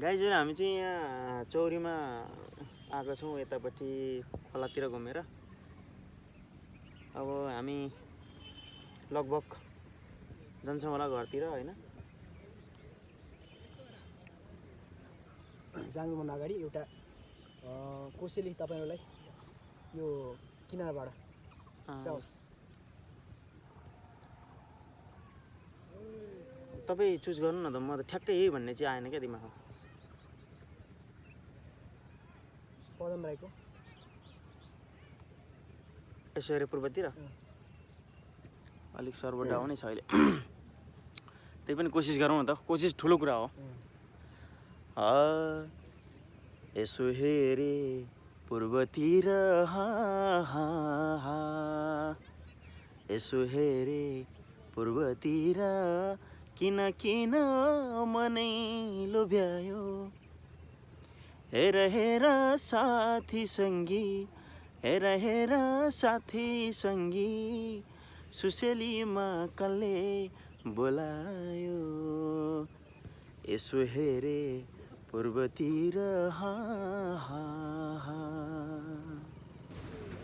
गाइजहरू हामी चाहिँ यहाँ चौरीमा आएको छौँ यतापट्टि खोलातिर घुमेर। अब हामी लगभग जान्छौँ होला घरतिर होइन। जानुभन्दा अगाडि एउटा कोसेली तपाईँहरूलाई यो किनारबाट जाओस्। तपाईँ चुज गर्नु न त, म त ठ्याक्कै यही भन्ने चाहिँ आएन क्या दिमागमा। पदम राईको यसो हेरे पूर्वतिर अलिक सर्भर डाउनै छ अहिले। त्यही पनि कोसिस गरौँ न त, कोसिस ठुलो कुरा हो। यसो हेरे पूर्वतिर यसो हेरे पूर्वतिर किन किन मनै लोभ्यायो। हेर हेर साथी सङ्गी, हेर हेर साथी सङ्गी, सुसेलीमा कसले बोलायो। यसो हेरे पूर्वतिर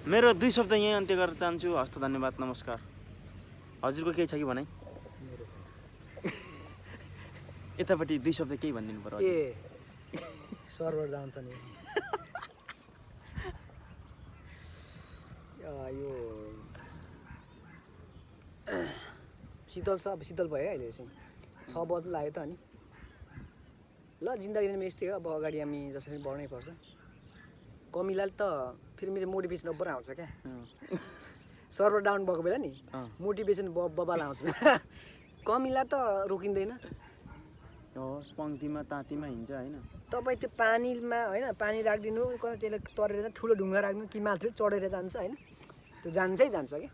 मेरो 2 शब्द यहीँ अन्त्य गर्न चाहन्छु। हस्त धन्यवाद, नमस्कार। हजुरको केही छ कि भनाइ? यतापट्टि 2 शब्द केही भनिदिनु पर्यो। ए सर्भर डाउन छ नि। यो शीतल छ, अब शीतल भयो अहिले चाहिँ 6 बज्नु लाग्यो त अनि। ल जिन्दगीमा यस्तै हो, अब अगाडि हामी जसरी बढ्नै पर्छ। कमिलाले त फेरि मेरो मोटिभेसन अब्बर आउँछ क्या। सर्भर डाउन भएको बेला नि मोटिभेसन बबाल आउँछ। कमिला त रोकिँदैन। पङ्क्तिमा तातीमा हिँड्छ होइन। तपाईँ त्यो पानीमा होइन, पानी राखिदिनु, त्यसलाई तरेर ठुलो ढुङ्गा राख्नु कि माथि चढेर जान्छ होइन, त्यो जान्छै जान्छ क्या।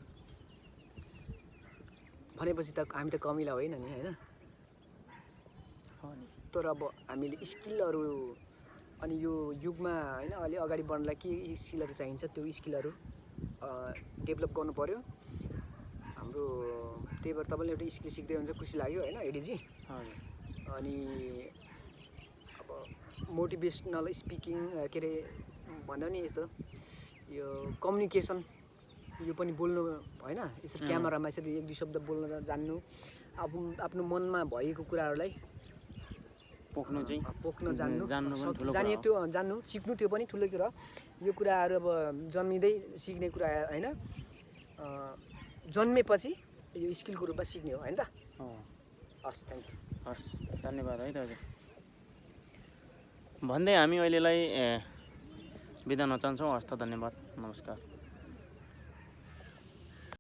भनेपछि त हामी त कमिला होइन नि होइन। तर अब हामीले स्किलहरू अनि यो युगमा होइन अलि अगाडि बढ्नलाई के स्किलहरू चाहिन्छ त्यो स्किलहरू डेभलप गर्नु पर्यो हाम्रो। त्यही भएर तपाईँले एउटा स्किल सिक्दै हुन्छ, खुसी लाग्यो होइन एडीजी। अनि अब मोटिभेसनल स्पिकिङ के अरे भन्दा नि यस्तो यो कम्युनिकेसन यो पनि बोल्नु होइन, यसरी क्यामेरामा यसरी 1-2 शब्द बोल्न जान्नु, आफ्नो मनमा भएको कुराहरूलाई पोख्न जान्नु जान्ने त्यो जान्नु सिक्नु, त्यो पनि ठुलो कुरा। यो कुराहरू अब जन्मिँदै सिक्ने कुरा होइन, जन्मेपछि यो स्किलको रूपमा सिक्ने हो होइन त। हस्, थ्याङ्क यू। हस्, धन्यवाद है दाजु भन्दै हामी अहिलेलाई बिदा हुन चाहन्छौँ। हस्त धन्यवाद, नमस्कार।